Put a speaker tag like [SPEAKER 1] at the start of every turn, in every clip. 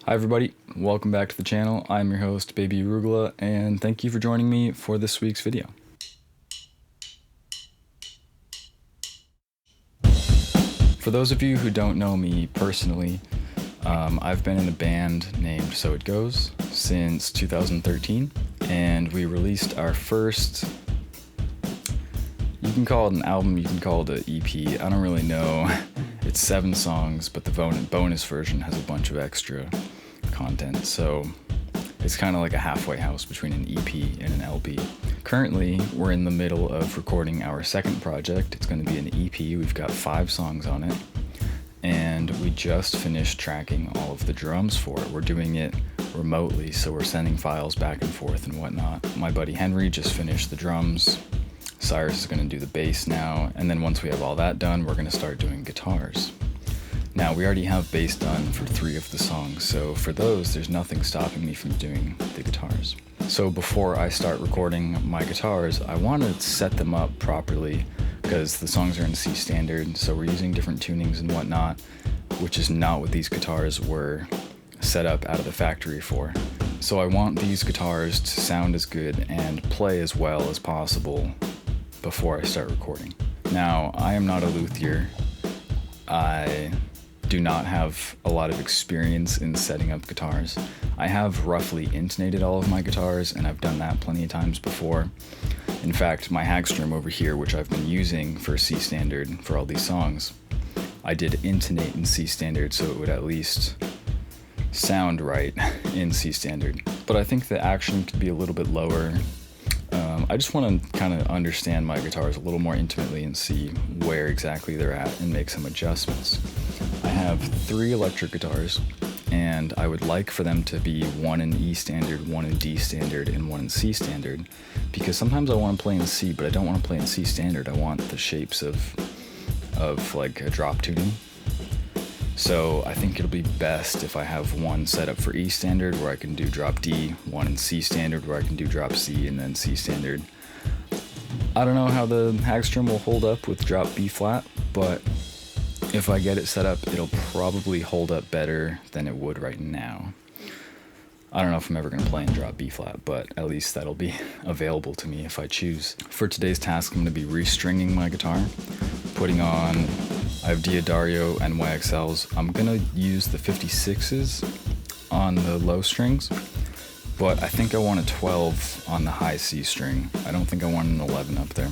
[SPEAKER 1] Hi everybody, welcome back to the channel. I'm your host, Baby Arugula, and thank you for joining me for this week's video. For those of you who don't know me personally, I've been in a band named So It Goes since 2013, and we released our first, you can call it an album, you can call it an EP, I don't really know. It's 7 songs, but the bonus version has a bunch of extra content, so it's kind of like a halfway house between an EP and an LP. Currently, we're in the middle of recording our second project. It's going to be an EP. We've got 5 songs on it, and we just finished tracking all of the drums for it. We're doing it remotely, so we're sending files back and forth and whatnot. My buddy Henry just finished the drums. Cyrus is going to do the bass now, and then once we have all that done, we're going to start doing guitars. Now, we already have bass done for 3 of the songs, so for those, there's nothing stopping me from doing the guitars. So before I start recording my guitars, I want to set them up properly because the songs are in C standard, so we're using different tunings and whatnot, which is not what these guitars were set up out of the factory for. So I want these guitars to sound as good and play as well as possible before I start recording. Now, I am not a luthier. I do not have a lot of experience in setting up guitars. I have roughly intonated all of my guitars, and I've done that plenty of times before. In fact, my Hagstrom over here, which I've been using for C standard for all these songs, I did intonate in C standard so it would at least sound right in C standard. But I think the action could be a little bit lower. I just want to kind of understand my guitars a little more intimately and see where exactly they're at and make some adjustments. I have 3 electric guitars, and I would like for them to be 1 in E standard, 1 in D standard, and 1 in C standard, because sometimes I want to play in C, but I don't want to play in C standard. I want the shapes of like a drop tuning. So I think it'll be best if I have 1 set up for E standard where I can do drop D, 1 in C standard where I can do drop C, and then C standard. I don't know how the Hagstrom will hold up with drop B flat, but if I get it set up, it'll probably hold up better than it would right now. I don't know if I'm ever going to play in drop B flat, but at least that'll be available to me if I choose. For today's task, I'm going to be restringing my guitar, putting on, I have D'Addario NYXLs. I'm going to use the 56s on the low strings, but I think I want a 12 on the high C string. I don't think I want an 11 up there.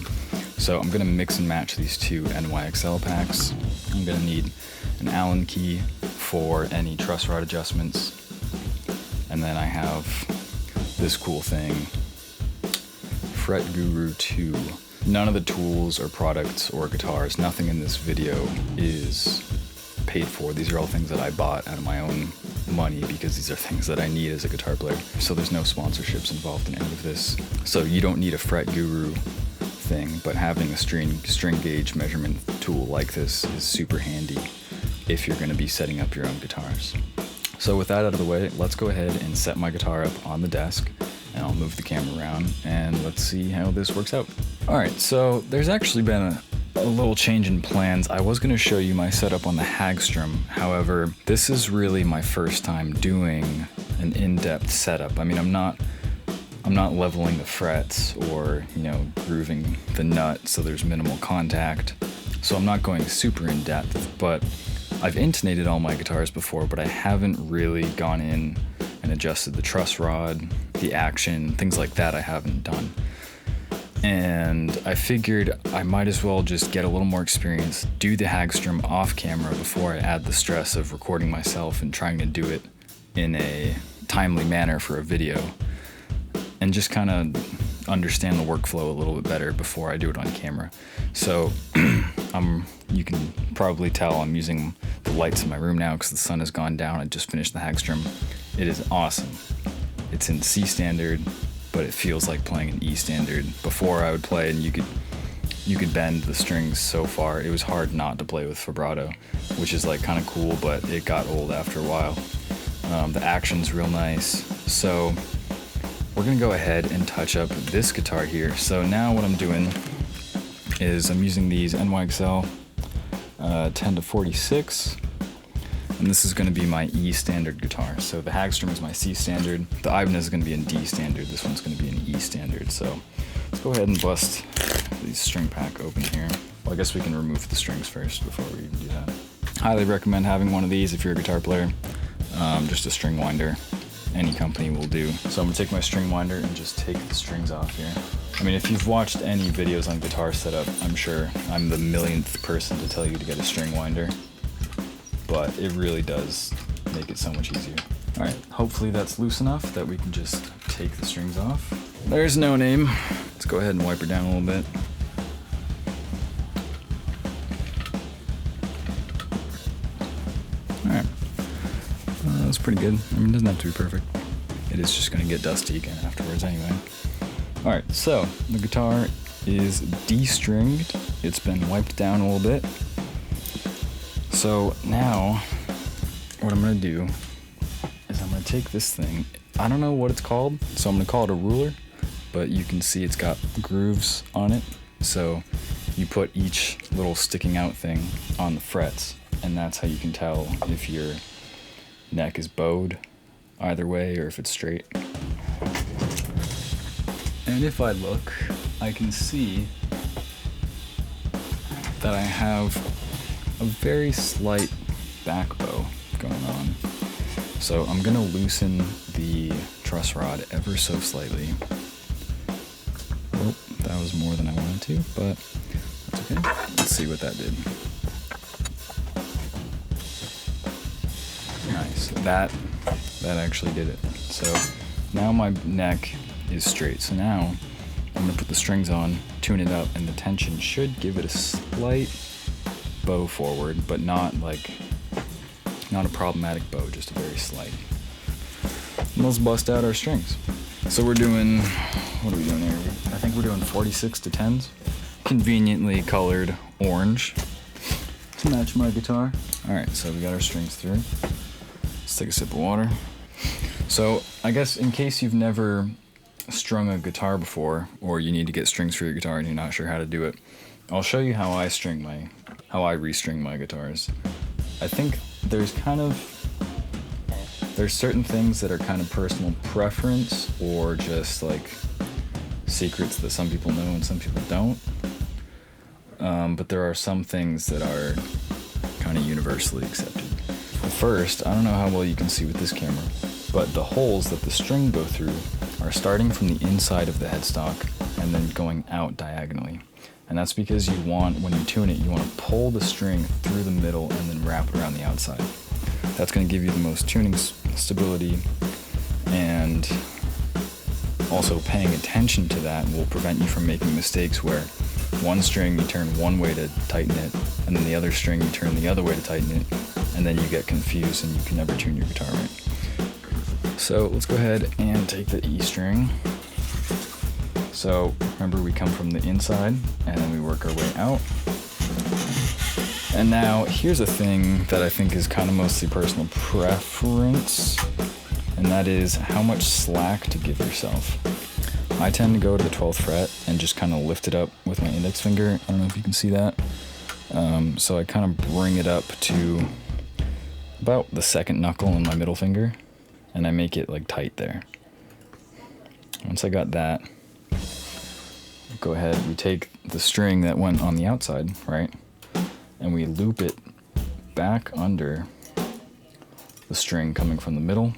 [SPEAKER 1] So I'm going to mix and match these 2 NYXL packs. I'm going to need an Allen key for any truss rod adjustments. And then I have this cool thing, Fret Guru 2. None of the tools or products or guitars, nothing in this video is paid for. These are all things that I bought out of my own money because these are things that I need as a guitar player. So there's no sponsorships involved in any of this. So you don't need a Fret Guru thing, but having a string gauge measurement tool like this is super handy if you're going to be setting up your own guitars. So with that out of the way, let's go ahead and set my guitar up on the desk, and I'll move the camera around and let's see how this works out. Alright, so there's actually been a little change in plans. I was going to show you my setup on the Hagstrom. However, this is really my first time doing an in-depth setup. I mean, I'm not leveling the frets or, grooving the nut so there's minimal contact. So I'm not going super in depth, but I've intonated all my guitars before, but I haven't really gone in and adjusted the truss rod, the action, things like that I haven't done. And I figured I might as well just get a little more experience, do the Hagstrom off camera before I add the stress of recording myself and trying to do it in a timely manner for a video, and just kind of understand the workflow a little bit better before I do it on camera. So you can probably tell I'm using the lights in my room now because the sun has gone down. I just finished the Hagstrom. It is awesome. It's in C standard, but it feels like playing in E standard. Before I would play and you could bend the strings so far. It was hard not to play with vibrato, which is like kind of cool, but it got old after a while. The action's real nice. So we're gonna go ahead and touch up this guitar here. So now what I'm doing is I'm using these NYXL 10 to 46, and this is going to be my E standard guitar. So the Hagstrom is my C standard, the Ibanez is going to be in D standard, this one's going to be in E standard. So let's go ahead and bust the string pack open here. Well, I guess we can remove the strings first before we even do that. Highly recommend having one of these if you're a guitar player. Just a string winder. Any company will do. So I'm gonna take my string winder and just take the strings off here. I mean, if you've watched any videos on guitar setup, I'm sure I'm the millionth person to tell you to get a string winder, but it really does make it so much easier. All right, hopefully that's loose enough that we can just take the strings off. There's No Name. Let's go ahead and wipe her down a little bit. All right. That's pretty good. I mean, it doesn't have to be perfect. It is just gonna get dusty again afterwards anyway. All right, so the guitar is de-stringed. It's been wiped down a little bit. So now, what I'm gonna do is I'm gonna take this thing. I don't know what it's called, so I'm gonna call it a ruler, but you can see it's got grooves on it. So you put each little sticking out thing on the frets, and that's how you can tell if your neck is bowed either way or if it's straight. And if I look, I can see that I have a very slight back bow going on. So I'm gonna loosen the truss rod ever so slightly. Oh, that was more than I wanted to, but that's okay. Let's see what that did. Nice, that actually did it. So now my neck is straight. So now I'm gonna put the strings on, tune it up, and the tension should give it a slight bow forward, but not a problematic bow, just a very slight. And let's bust out our strings. So we're doing, what are we doing here? I think we're doing 46 to 10s. Conveniently colored orange to match my guitar. All right, so we got our strings through. Let's take a sip of water. So I guess in case you've never strung a guitar before, or you need to get strings for your guitar and you're not sure how to do it, I'll show you how I restring my guitars. I think there's certain things that are kind of personal preference or just like secrets that some people know and some people don't. But there are some things that are kind of universally accepted. First, I don't know how well you can see with this camera, but the holes that the string go through are starting from the inside of the headstock and then going out diagonally. And that's because you want, when you tune it, you want to pull the string through the middle and then wrap it around the outside. That's going to give you the most tuning stability, and also paying attention to that will prevent you from making mistakes where one string you turn one way to tighten it, and then the other string you turn the other way to tighten it, and then you get confused and you can never tune your guitar right. So let's go ahead and take the E string. So remember, we come from the inside and then we work our way out. And now here's a thing that I think is kind of mostly personal preference, and that is how much slack to give yourself. I tend to go to the 12th fret and just kind of lift it up with my index finger. I don't know if you can see that. So I kind of bring it up to about the second knuckle in my middle finger, and I make it like tight there. Once I got that, go ahead, we take the string that went on the outside, right? And we loop it back under the string coming from the middle,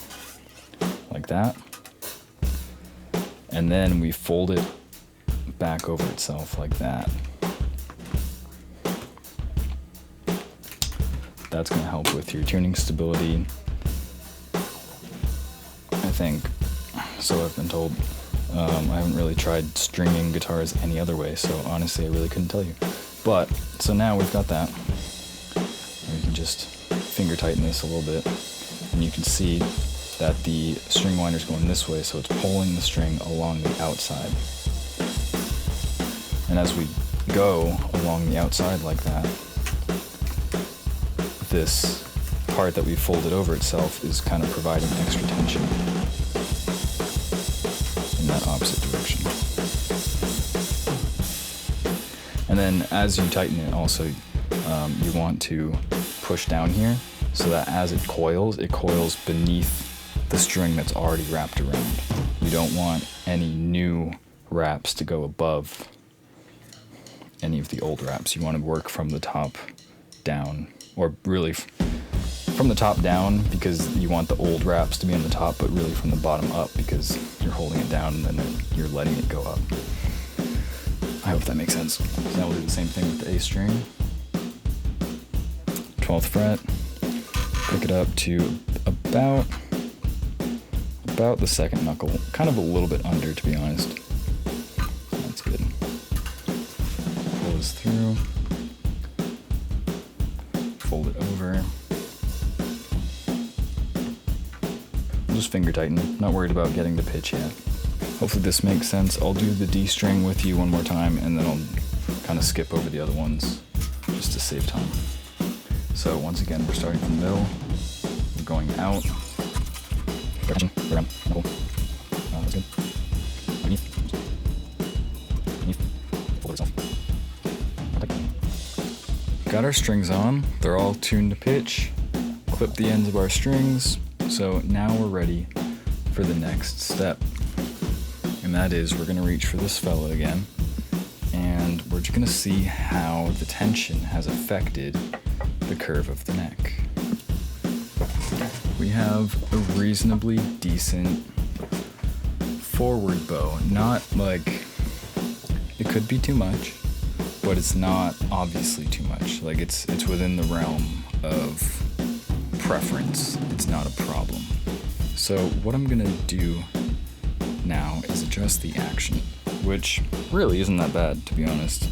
[SPEAKER 1] like that. And then we fold it back over itself like that. That's going to help with your tuning stability, I think. So I've been told. I haven't really tried stringing guitars any other way, so honestly I really couldn't tell you. But, so now we've got that. We can just finger tighten this a little bit, and you can see that the string winder's going this way, so it's pulling the string along the outside. And as we go along the outside like that, this part that we folded over itself is kind of providing extra tension in that opposite direction. And then as you tighten it also, you want to push down here so that as it coils beneath the string that's already wrapped around. You don't want any new wraps to go above any of the old wraps. You want to work from the top down, or really from the top down, because you want the old wraps to be on the top, but really from the bottom up, because you're holding it down and then you're letting it go up. I hope that makes sense. So now we'll do the same thing with the A string. 12th fret, pick it up to about the second knuckle, kind of a little bit under, to be honest. That's good. Close through, fold it over. Just finger tighten, not worried about getting the pitch yet. Hopefully this makes sense. I'll do the D string with you one more time, and then I'll kind of skip over the other ones just to save time. So once again, we're starting from the middle, we're going out. That's good. Got our strings on, they're all tuned to pitch. Clip the ends of our strings. So now we're ready for the next step. And that is, we're gonna reach for this fella again, and we're just gonna see how the tension has affected the curve of the neck. We have a reasonably decent forward bow. Not like, it could be too much, but it's not obviously too much. Like it's within the realm of preference. It's not a problem. So what I'm gonna do now is adjust the action, which really isn't that bad, to be honest.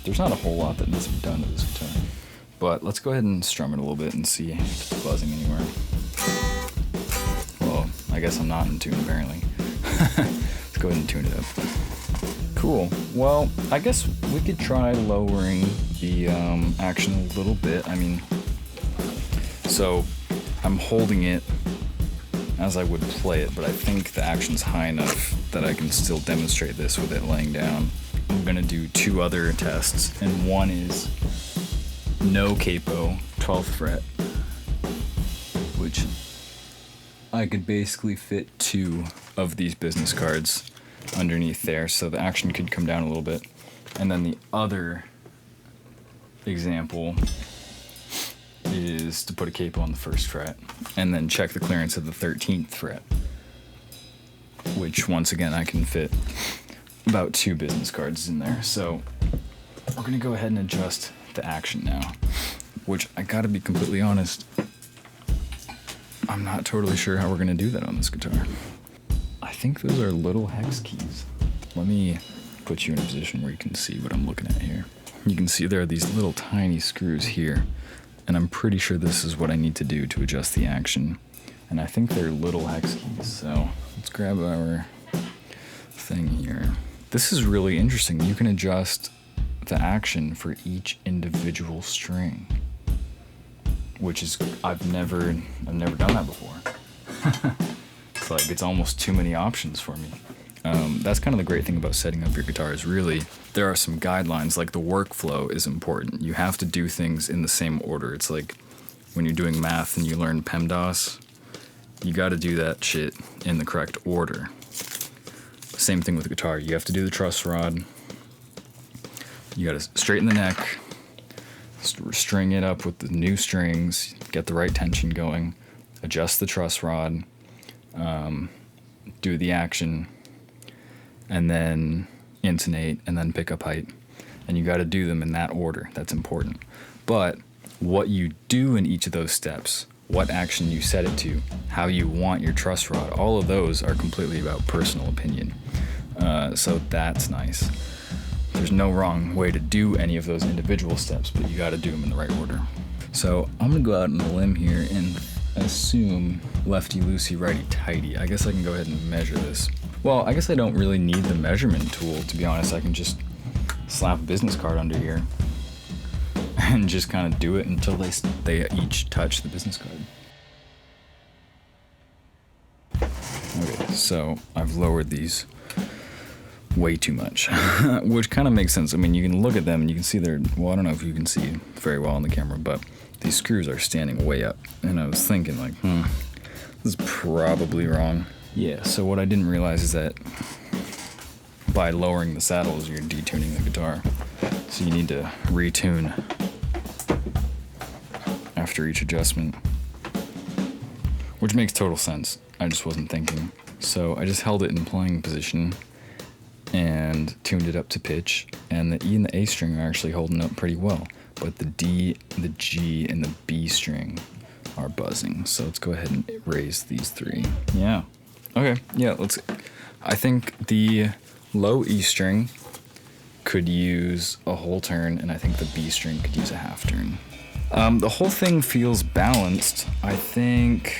[SPEAKER 1] There's not a whole lot that needs to be done to this guitar, but let's go ahead and strum it a little bit and see if it's buzzing anywhere. Well, I guess I'm not in tune apparently. Let's go ahead and tune it up. Cool. Well, I guess we could try lowering the action a little bit. I mean, so I'm holding it as I would play it, but I think the action's high enough that I can still demonstrate this with it laying down. I'm gonna do two other tests, and one is no capo, 12th fret, which I could basically fit two of these business cards underneath there, so the action could come down a little bit. And then the other example is to put a capo on the 1st fret and then check the clearance of the 13th fret, which once again I can fit about two business cards in there. So we're gonna go ahead and adjust the action now, which I gotta be completely honest, I'm not totally sure how we're gonna do that on this guitar. I think those are little hex keys. Let me put you in a position where you can see what I'm looking at here. You can see there are these little tiny screws here, and I'm pretty sure this is what I need to do to adjust the action. And I think they're little hex keys, so let's grab our thing here. This is really interesting. You can adjust the action for each individual string, which is, I've never done that before. It's like, it's almost too many options for me. That's kind of the great thing about setting up your guitar, is really, there are some guidelines, like the workflow is important. You have to do things in the same order. It's like when you're doing math and you learn PEMDAS, you got to do that shit in the correct order. Same thing with the guitar. You have to do the truss rod. You got to straighten the neck, string it up with the new strings, get the right tension going, adjust the truss rod, do the action, and then intonate, and then pick up height. And you got to do them in that order. That's important. But what you do in each of those steps, what action you set it to, how you want your truss rod, all of those are completely about personal opinion. So that's nice. There's no wrong way to do any of those individual steps, but you got to do them in the right order. So I'm gonna go out on a limb here and assume lefty loosey, righty tighty. I guess I can go ahead and measure this. Well, I guess I don't really need the measurement tool, to be honest. I can just slap a business card under here and just kind of do it until they each touch the business card. Okay, so I've lowered these way too much, which kind of makes sense. I mean, you can look at them and you can see they're, well, I don't know if you can see very well on the camera, but these screws are standing way up, and I was thinking like, this is probably wrong. Yeah, so what I didn't realize is that by lowering the saddles, you're detuning the guitar. So you need to retune after each adjustment, which makes total sense. I just wasn't thinking. So I just held it in playing position and tuned it up to pitch, and the E and the A string are actually holding up pretty well, but the D, the G, and the B string are buzzing. So let's go ahead and raise these three. Yeah. Okay. Yeah, I think the low E string could use a whole turn, and I think the B string could use a half turn. The whole thing feels balanced. I think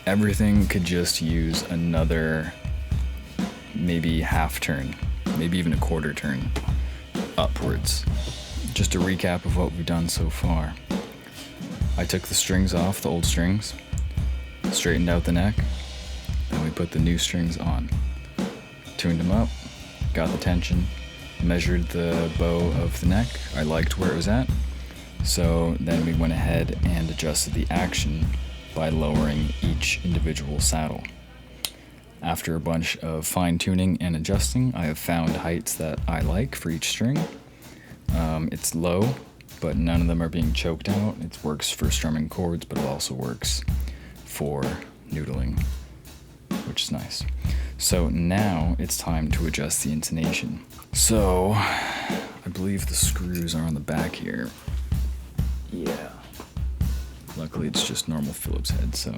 [SPEAKER 1] everything could just use another maybe half turn, maybe even a quarter turn upwards. Just a recap of what we've done so far. I took the strings off, the old strings, straightened out the neck, then we put the new strings on. Tuned them up, got the tension, measured the bow of the neck. I liked where it was at. So then we went ahead and adjusted the action by lowering each individual saddle. After a bunch of fine tuning and adjusting, I have found heights that I like for each string. It's low, but none of them are being choked out. It works for strumming chords, but it also works for noodling, which is nice. So now it's time to adjust the intonation. So I believe the screws are on the back here. Yeah. Luckily it's just normal Phillips head, so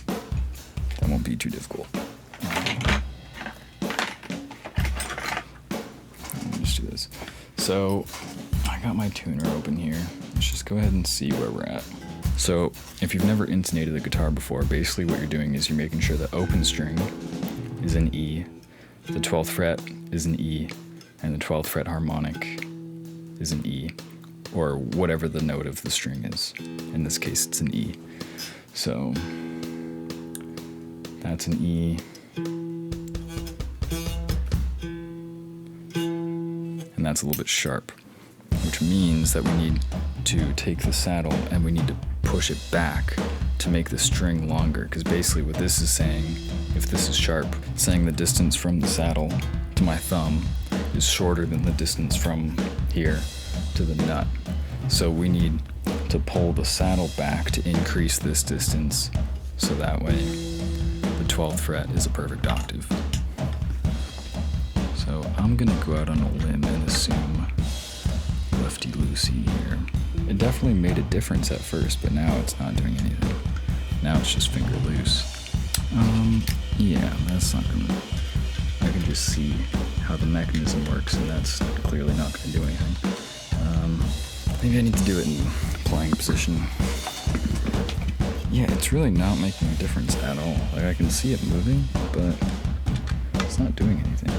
[SPEAKER 1] that won't be too difficult. Let me just do this. So I got my tuner open here. Let's just go ahead and see where we're at. So if you've never intonated a guitar before, basically what you're doing is you're making sure the open string is an E, the 12th fret is an E, and the 12th fret harmonic is an E, or whatever the note of the string is. In this case, it's an E. So that's an E. And that's a little bit sharp, which means that we need to take the saddle and we need to push it back to make the string longer, because basically what this is saying, if this is sharp, it's saying the distance from the saddle to my thumb is shorter than the distance from here to the nut. So we need to pull the saddle back to increase this distance, so that way the 12th fret is a perfect octave. So I'm gonna go out on a limb and assume lefty-loosey here. It definitely made a difference at first, but now it's not doing anything. Now it's just finger loose. Yeah, that's not gonna... I can just see how the mechanism works, and that's clearly not gonna do anything. Maybe I need to do it in playing position. Yeah, it's really not making a difference at all. Like, I can see it moving, but it's not doing anything.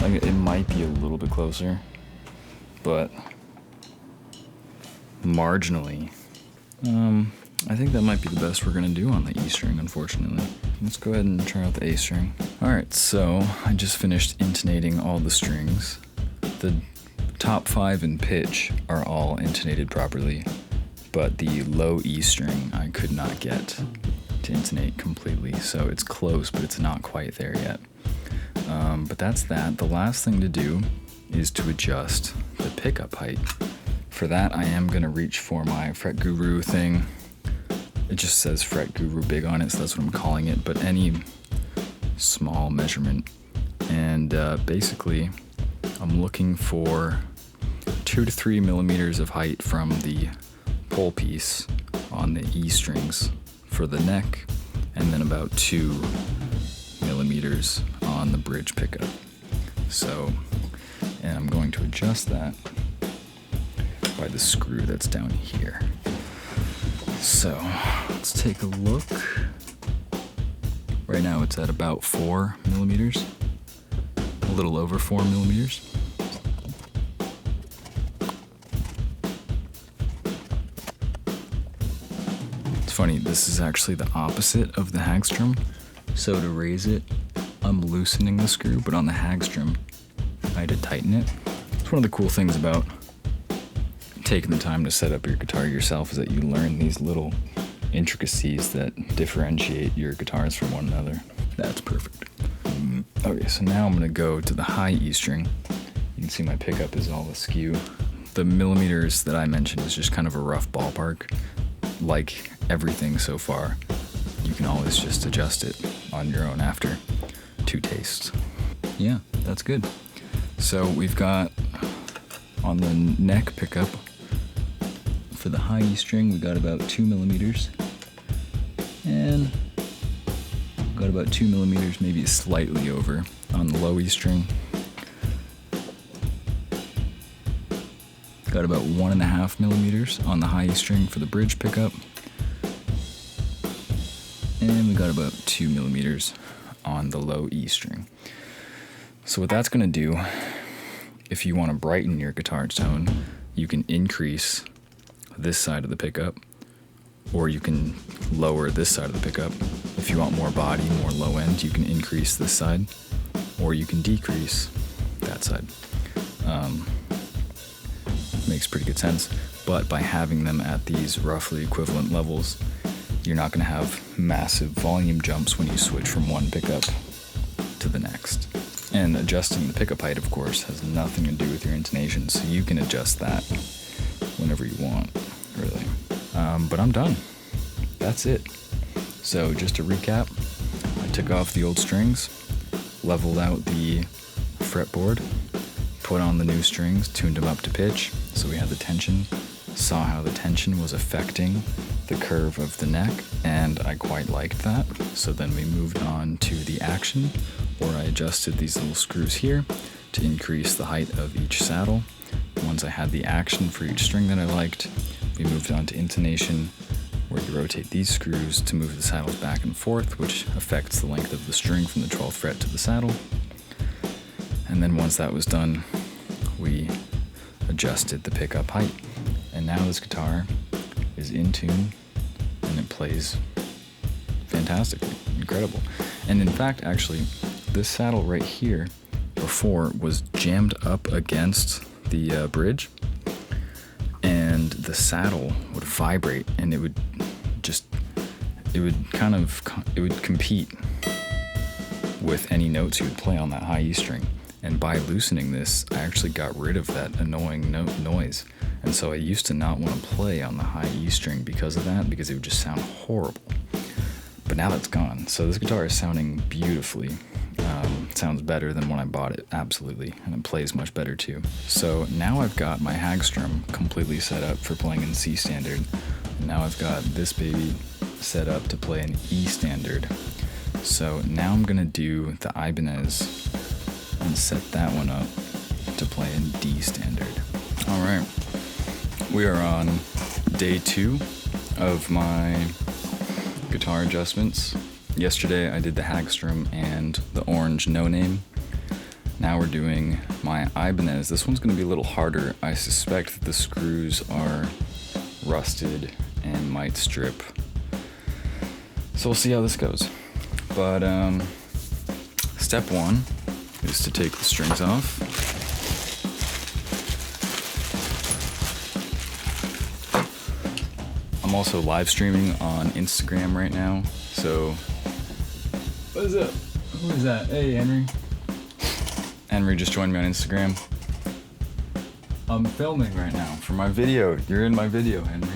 [SPEAKER 1] Like, it might be a little bit closer, but marginally. I think that might be the best we're gonna do on the E string, unfortunately. Let's go ahead and try out the A string. Alright, so I just finished intonating all the strings. The top 5 in pitch are all intonated properly, but the low E string I could not get to intonate completely, so it's close, but it's not quite there yet. But that's that. The last thing to do is to adjust the pickup height. For that, I am gonna reach for my Fret Guru thing. It just says Fret Guru Big on it, so that's what I'm calling it, but any small measurement. And basically, I'm looking for 2 to 3 millimeters of height from the pole piece on the E strings for the neck, and then about 2 millimeters on the bridge pickup. So, and I'm going to adjust that by the screw that's down here. So, let's take a look. Right now it's at about 4 millimeters, a little over 4 millimeters. It's funny, this is actually the opposite of the Hagstrom. So to raise it, I'm loosening the screw, but on the Hagstrom, I had to tighten it. It's one of the cool things about taking the time to set up your guitar yourself is that you learn these little intricacies that differentiate your guitars from one another. That's perfect. Okay, so now I'm gonna go to the high E string. You can see my pickup is all askew. The millimeters that I mentioned is just kind of a rough ballpark. Like everything so far, you can always just adjust it on your own after to taste. Yeah, that's good. So we've got on the neck pickup for the high E string, we got about 2 millimeters, and got about 2 millimeters, maybe slightly over on the low E string. Got about 1.5 millimeters on the high E string for the bridge pickup. And we got about 2 millimeters on the low E string. So what that's gonna do, if you wanna brighten your guitar tone, you can increase this side of the pickup, or you can lower this side of the pickup. If you want more body, more low end, you can increase this side, or you can decrease that side. Makes pretty good sense, but by having them at these roughly equivalent levels, you're not gonna have massive volume jumps when you switch from one pickup to the next. And adjusting the pickup height, of course, has nothing to do with your intonation, so you can adjust that whenever you want, really. But I'm done. That's it. So just to recap, I took off the old strings, leveled out the fretboard, put on the new strings, tuned them up to pitch, so we had the tension, saw how the tension was affecting the curve of the neck, and I quite liked that. So then we moved on to the action, where I adjusted these little screws here to increase the height of each saddle. Once I had the action for each string that I liked, we moved on to intonation, where you rotate these screws to move the saddles back and forth, which affects the length of the string from the 12th fret to the saddle. And then once that was done, we adjusted the pickup height. And now this guitar is in tune and it plays fantastically, incredible. And in fact, actually, this saddle right here before was jammed up against the bridge, and the saddle would vibrate, and it would compete with any notes you would play on that high E string. And by loosening this, I actually got rid of that annoying noise. And so I used to not want to play on the high E string because of that, because it would just sound horrible. But now that's gone. So this guitar is sounding beautifully. It sounds better than when I bought it, absolutely. And it plays much better too. So now I've got my Hagstrom completely set up for playing in C standard. And now I've got this baby set up to play in E standard. So now I'm gonna do the Ibanez and set that one up to play in D standard. All right, we are on day 2 of my guitar adjustments. Yesterday I did the Hagstrom and the orange No Name. Now we're doing my Ibanez. This one's gonna be a little harder. I suspect that the screws are rusted and might strip. So we'll see how this goes. But step 1 is to take the strings off. I'm also live streaming on Instagram right now, so what is up? Who is that? Hey, Henry. Henry just joined me on Instagram. I'm filming right now for my video. You're in my video, Henry.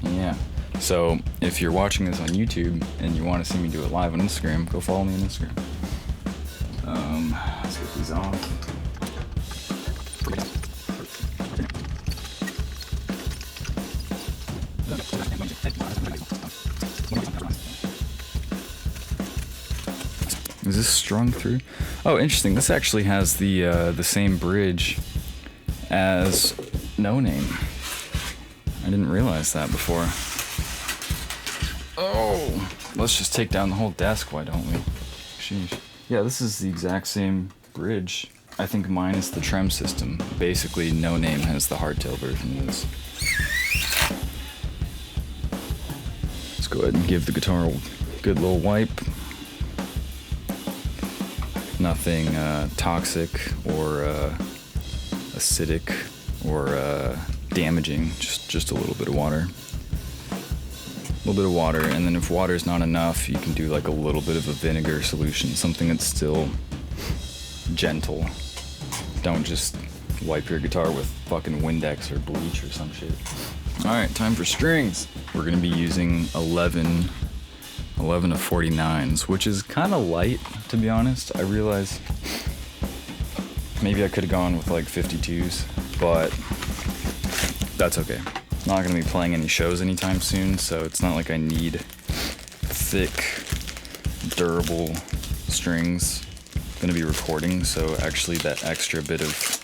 [SPEAKER 1] Yeah. So if you're watching this on YouTube and you want to see me do it live on Instagram, go follow me on Instagram. Let's get these off. Is this strung through? Oh, interesting. This actually has the same bridge as No Name. I didn't realize that before. Oh, let's just take down the whole desk, why don't we? Sheesh. Yeah, this is the exact same bridge. I think minus the trem system. Basically, No Name has the hardtail version of this. Let's go ahead and give the guitar a good little wipe. Nothing toxic or acidic or damaging, just a little bit of water. A little bit of water, and then if water's not enough, you can do like a little bit of a vinegar solution, something that's still gentle. Don't just wipe your guitar with fucking Windex or bleach or some shit. Alright, time for strings. We're gonna be using 11 of 49s, which is kind of light, to be honest. I realize maybe I could have gone with like 52s, but that's okay. Not gonna be playing any shows anytime soon, so it's not like I need thick, durable strings. Gonna be recording, so actually that extra bit of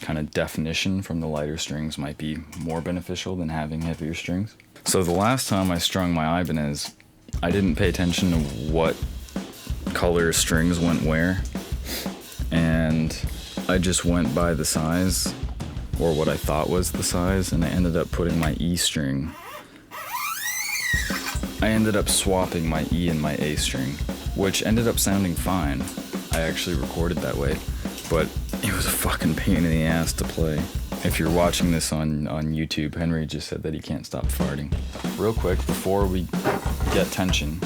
[SPEAKER 1] kind of definition from the lighter strings might be more beneficial than having heavier strings. So the last time I strung my Ibanez, I didn't pay attention to what color strings went where, and I just went by the size, or what I thought was the size, and I ended up putting my E string. I ended up swapping my E and my A string, which ended up sounding fine. I actually recorded that way, but it was a fucking pain in the ass to play. If you're watching this on YouTube, Henry just said that he can't stop farting. Real quick, before we get tension,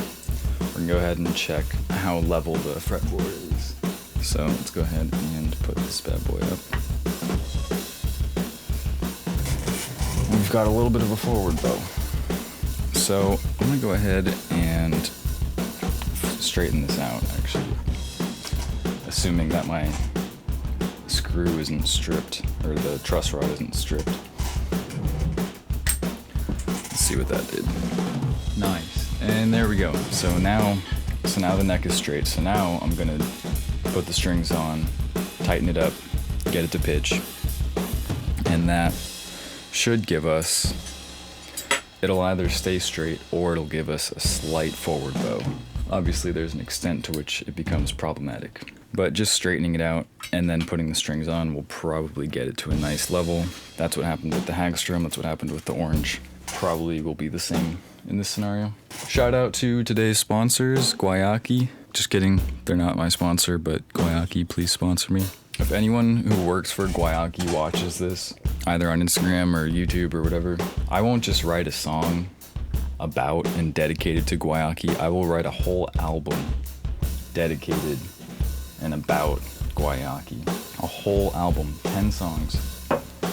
[SPEAKER 1] we're gonna go ahead and check how level the fretboard is. So let's go ahead and put this bad boy up. We've got a little bit of a forward bow. So I'm gonna go ahead and straighten this out, actually. Assuming that my screw isn't stripped, or the truss rod isn't stripped. Let's see what that did. Nice. And there we go. So now the neck is straight. So now I'm gonna put the strings on, tighten it up, get it to pitch, and that should give us, it'll either stay straight or it'll give us a slight forward bow. Obviously there's an extent to which it becomes problematic, but just straightening it out and then putting the strings on will probably get it to a nice level. That's what happened with the Hagstrom, that's what happened with the orange. Probably will be the same in this scenario. Shout out to today's sponsors, Guayaki. Just kidding, they're not my sponsor, but Guayaki, please sponsor me. If anyone who works for Guayaki watches this, either on Instagram or YouTube or whatever, I won't just write a song about and dedicated to Guayaki. I will write a whole album dedicated and about Guayaki. A whole album, 10 songs.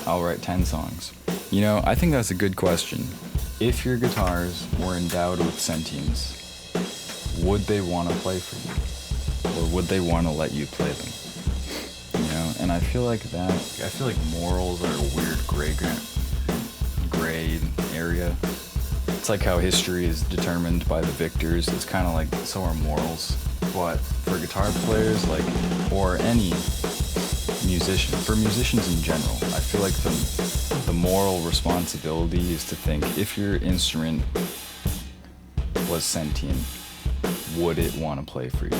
[SPEAKER 1] I'll write 10 songs. You know, I think that's a good question. If your guitars were endowed with sentience, would they want to play for you? Or would they want to let you play them? You know, and I feel like morals are a weird gray area. It's like how history is determined by the victors. It's kind of like, so are morals. But for guitar players, like, or any musician, for musicians in general, I feel like the moral responsibility is to think, if your instrument was sentient, would it want to play for you?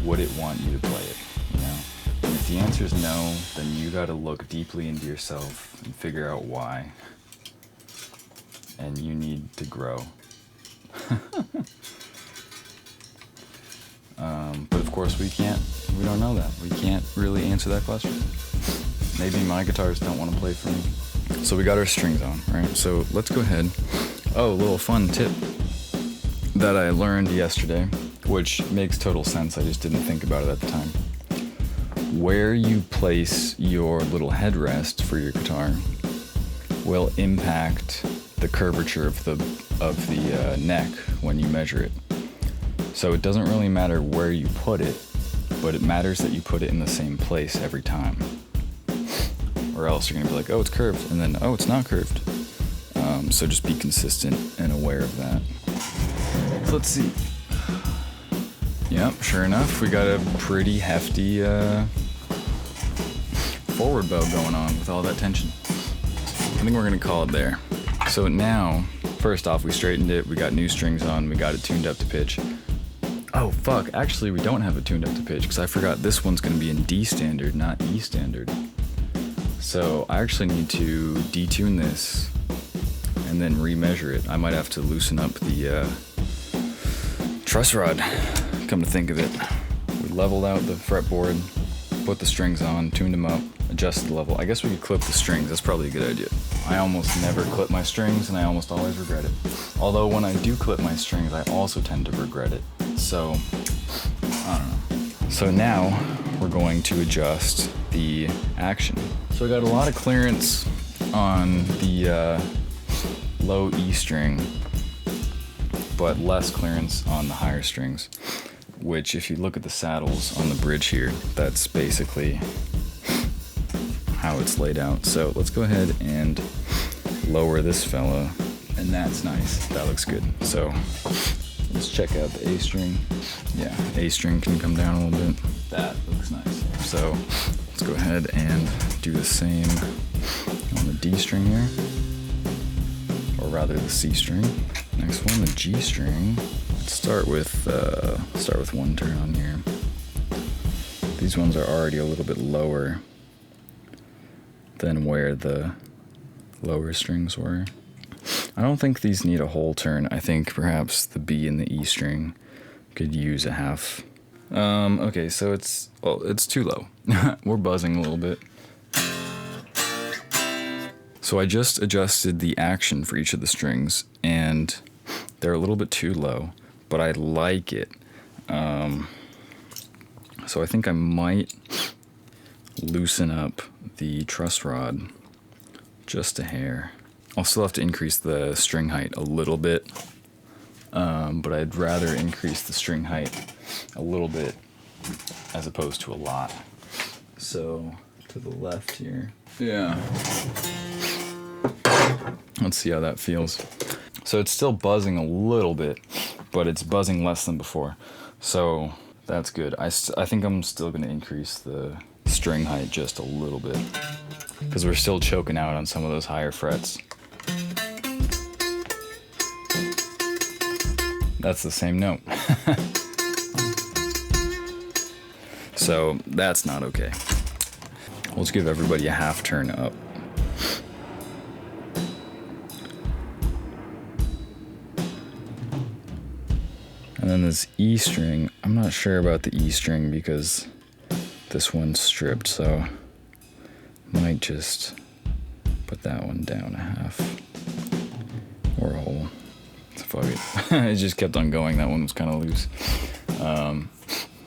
[SPEAKER 1] Would it want you to play it? You know? And if the answer is no, then you gotta look deeply into yourself and figure out why. And you need to grow. But of course we don't know that. We can't really answer that question. Maybe my guitars don't want to play for me. So we got our strings on, right? So let's go ahead. Oh, a little fun tip that I learned yesterday, which makes total sense. I just didn't think about it at the time. Where you place your little headrest for your guitar will impact the curvature of the neck when you measure it. So it doesn't really matter where you put it, but it matters that you put it in the same place every time. Or else you're gonna be like, oh, it's curved, and then, oh, it's not curved. So just be consistent and aware of that. So let's see. Yep, sure enough, we got a pretty hefty forward bow going on with all that tension. I think we're gonna call it there. So now, first off, we straightened it, we got new strings on, we got it tuned up to pitch. Oh fuck, actually we don't have it tuned up to pitch, because I forgot this one's gonna be in D standard, not E standard. So I actually need to detune this and then remeasure it. I might have to loosen up the truss rod, come to think of it. We leveled out the fretboard, put the strings on, tuned them up, adjust the level. I guess we could clip the strings. That's probably a good idea. I almost never clip my strings, and I almost always regret it. Although when I do clip my strings, I also tend to regret it. So, I don't know. So now we're going to adjust the action. So I got a lot of clearance on the low E string, but less clearance on the higher strings, which if you look at the saddles on the bridge here, that's basically how it's laid out. So let's go ahead and lower this fella, and that's nice. That looks good. So let's check out the A string. Yeah, A string can come down a little bit. That looks nice. So let's go ahead and do the same on the D string here, or rather the C string. Next one, the G string. Let's start with one turn on here. These ones are already a little bit lower than where the lower strings were. I don't think these need a whole turn. I think perhaps the B and the E string could use a half. Okay, so it's too low. We're buzzing a little bit. So I just adjusted the action for each of the strings, and they're a little bit too low, but I like it. So I think I might loosen up the truss rod just a hair. I'll still have to increase the string height a little bit, but I'd rather increase the string height a little bit as opposed to a lot. So to the left here. Yeah. Let's see how that feels. So it's still buzzing a little bit, but it's buzzing less than before. So that's good. I think I'm still going to increase the string height just a little bit, because we're still choking out on some of those higher frets. That's the same note. So that's not okay. Let's give everybody a half turn up. And then this E string, I'm not sure about the E string because this one's stripped, so might just put that one down a half or a whole. Fuck it. It just kept on going. That one was kind of loose.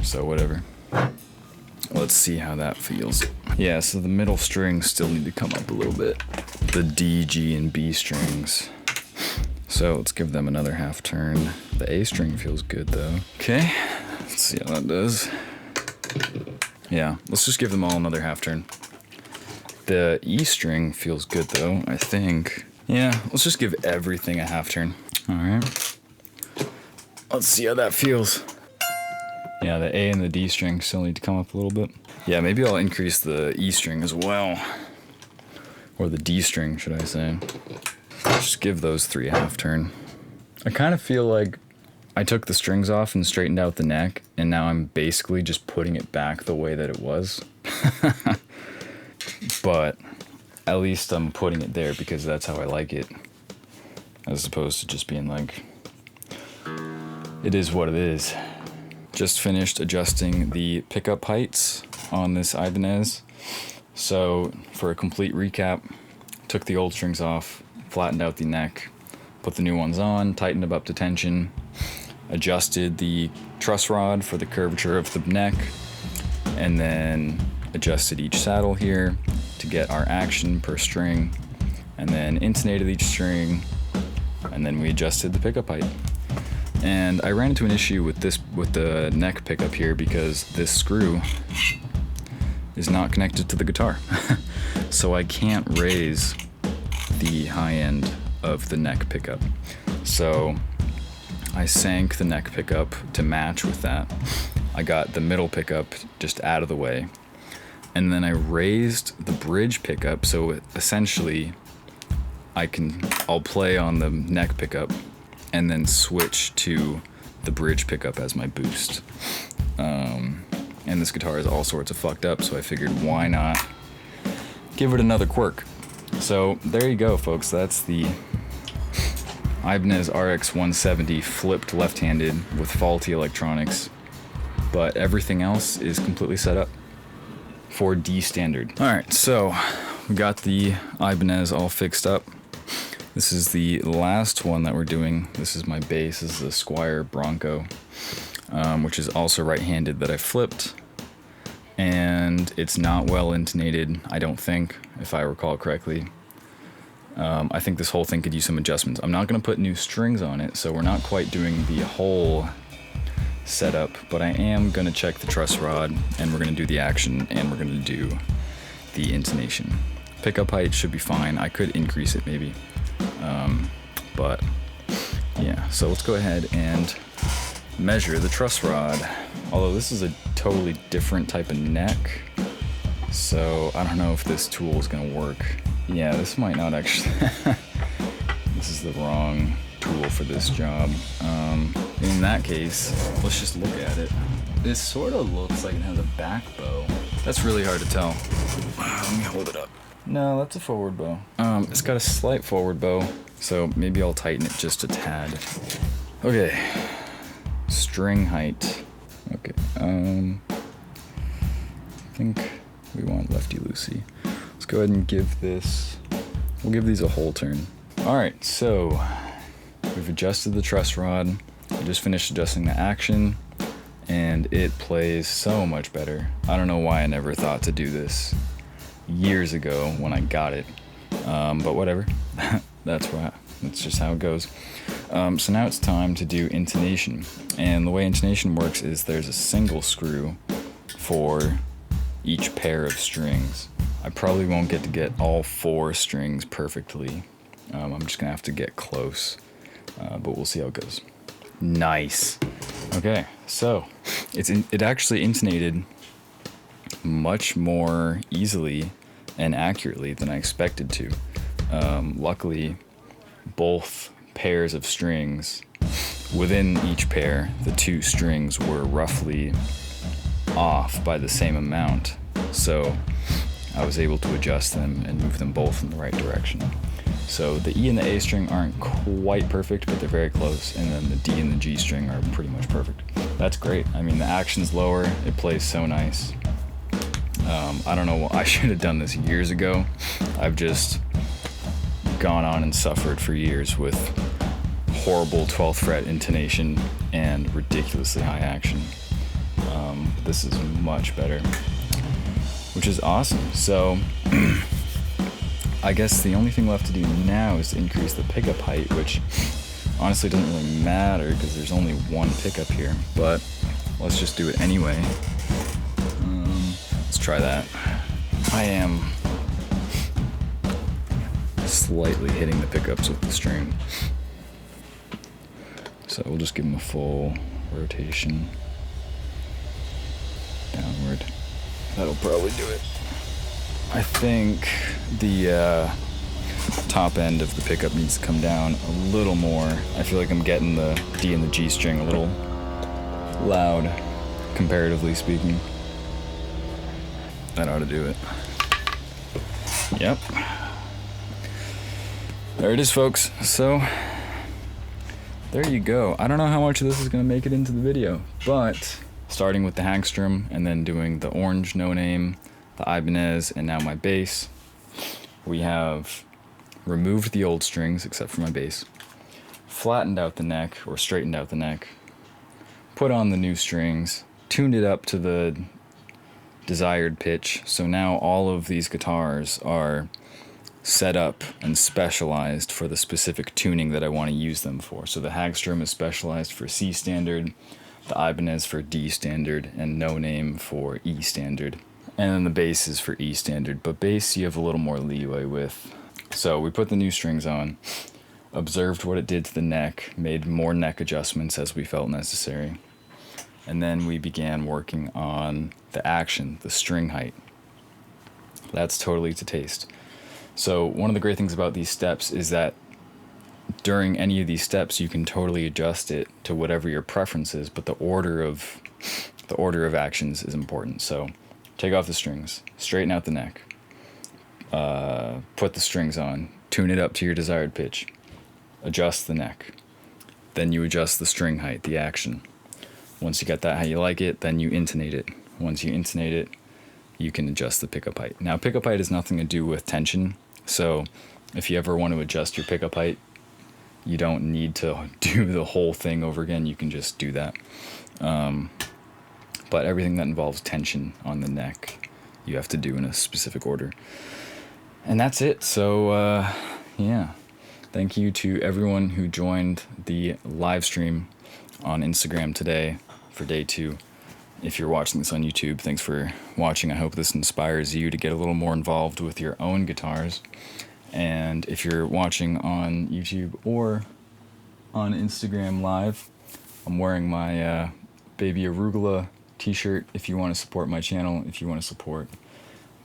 [SPEAKER 1] So whatever. Let's see how that feels. Yeah, so the middle strings still need to come up a little bit. The D, G, and B strings. So let's give them another half turn. The A string feels good though. Okay, let's see how that does. Yeah, let's just give them all another half turn. The E string feels good though, I think. Yeah, let's just give everything a half turn. All right. Let's see how that feels. Yeah, the A and the D string still need to come up a little bit. Yeah, maybe I'll increase the E string as well. Or the D string, should I say. Just give those three a half turn. I kind of feel like I took the strings off and straightened out the neck, and now I'm basically just putting it back the way that it was. But at least I'm putting it there because that's how I like it, as opposed to just being like, it is what it is. Just finished adjusting the pickup heights on this Ibanez. So for a complete recap, took the old strings off, flattened out the neck, put the new ones on, tightened them up to tension, adjusted the truss rod for the curvature of the neck, and then adjusted each saddle here to get our action per string, and then intonated each string, and then we adjusted the pickup height. And I ran into an issue with the neck pickup here because this screw is not connected to the guitar. So I can't raise the high end of the neck pickup. So I sank the neck pickup to match with that. I got the middle pickup just out of the way. And then I raised the bridge pickup, so essentially I'll play on the neck pickup and then switch to the bridge pickup as my boost. And this guitar is all sorts of fucked up, so I figured why not give it another quirk. So there you go, folks. That's the Ibanez RX 170 flipped left-handed with faulty electronics, but everything else is completely set up. for D standard. All right, so we got the Ibanez all fixed up. This is the last one that we're doing. This is my bass. This is the Squire Bronco, which is also right-handed that I flipped. And it's not well intonated, I don't think, if I recall correctly. I think this whole thing could use some adjustments. I'm not going to put new strings on it, so we're not quite doing the whole setup, but I am going to check the truss rod, and we're going to do the action, and we're going to do the intonation. Pickup height should be fine. I could increase it maybe. But yeah, so let's go ahead and measure the truss rod. Although this is a totally different type of neck, so I don't know if this tool is gonna work. Yeah, this might not actually. This is the wrong tool for this job. In that case, let's just look at it. This sort of looks like it has a back bow. That's really hard to tell. Let me hold it up. No, that's a forward bow. It's got a slight forward bow, so maybe I'll tighten it just a tad. Okay, string height. Okay, I think we want lefty-loosey. Let's go ahead and give this, we'll give these a whole turn. All right, so we've adjusted the truss rod. I just finished adjusting the action, and it plays so much better. I don't know why I never thought to do this years ago when I got it, but whatever. That's just how it goes. So now it's time to do intonation, and the way intonation works is there's a single screw for each pair of strings. I probably won't get all 4 strings perfectly. I'm just gonna have to get close, but we'll see how it goes. Nice. Okay, so it actually intonated much more easily and accurately than I expected to. Luckily, both pairs of strings, within each pair, the 2 strings were roughly off by the same amount, so I was able to adjust them and move them both in the right direction. So the E and the A string aren't quite perfect, but they're very close, and then the D and the G string are pretty much perfect. That's great. I mean, the action's lower, it plays so nice. I don't know, I should have done this years ago. I've just gone on and suffered for years with horrible 12th fret intonation and ridiculously high action. This is much better, which is awesome. So I guess the only thing left to do now is to increase the pickup height, which honestly doesn't really matter because there's only one pickup here, but let's just do it anyway. Let's try that. I am slightly hitting the pickups with the string, so we'll just give them a full rotation downward. That'll probably do it. I think the top end of the pickup needs to come down a little more. I feel like I'm getting the D and the G string a little loud, comparatively speaking. That ought to do it. Yep. There it is, folks. So, there you go. I don't know how much of this is going to make it into the video, but starting with the Hagstrom and then doing the orange no name, the Ibanez, and now my bass, we have removed the old strings except for my bass, flattened out the neck or straightened out the neck, put on the new strings, tuned it up to the desired pitch. So now all of these guitars are set up and specialized for the specific tuning that I want to use them for. So the Hagstrom is specialized for C standard, the Ibanez for D standard, and No Name for E standard. And then the bass is for E standard, but bass you have a little more leeway with. So we put the new strings on, observed what it did to the neck, made more neck adjustments as we felt necessary, and then we began working on the action, the string height. That's totally to taste. So one of the great things about these steps is that during any of these steps you can totally adjust it to whatever your preference is, but the order of actions is important. So take off the strings, straighten out the neck, put the strings on, tune it up to your desired pitch, adjust the neck, then you adjust the string height, the action. Once you get that how you like it, then you intonate it. Once you intonate it, you can adjust the pickup height. Now, pickup height has nothing to do with tension, so if you ever want to adjust your pickup height, you don't need to do the whole thing over again. You can just do that. But everything that involves tension on the neck, you have to do in a specific order. And that's it. So, yeah. Thank you to everyone who joined the live stream on Instagram today for day 2. If you're watching this on YouTube, thanks for watching. I hope this inspires you to get a little more involved with your own guitars. And if you're watching on YouTube or on Instagram Live, I'm wearing my Baby Arugula t-shirt. If you want to support my channel, if you want to support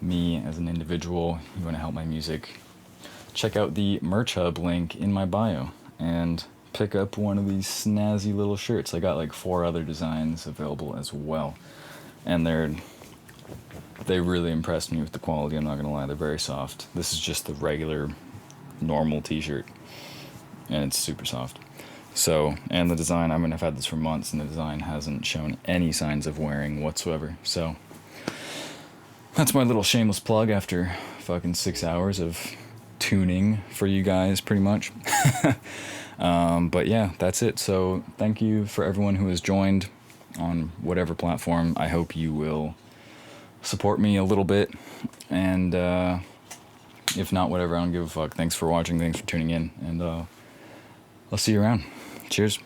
[SPEAKER 1] me as an individual, you want to help my music, check out the merch hub link in my bio and pick up one of these snazzy little shirts. I got like 4 other designs available as well, and they really impressed me with the quality. I'm not gonna lie, they're very soft. This is just the regular normal t-shirt and it's super soft. So, and the design, I mean, I've had this for months and the design hasn't shown any signs of wearing whatsoever. So that's my little shameless plug after fucking 6 hours of tuning for you guys, pretty much. But yeah, that's it. So thank you for everyone who has joined on whatever platform. I hope you will support me a little bit, and if not, whatever, I don't give a fuck. Thanks for watching, thanks for tuning in, and I'll see you around. Cheers.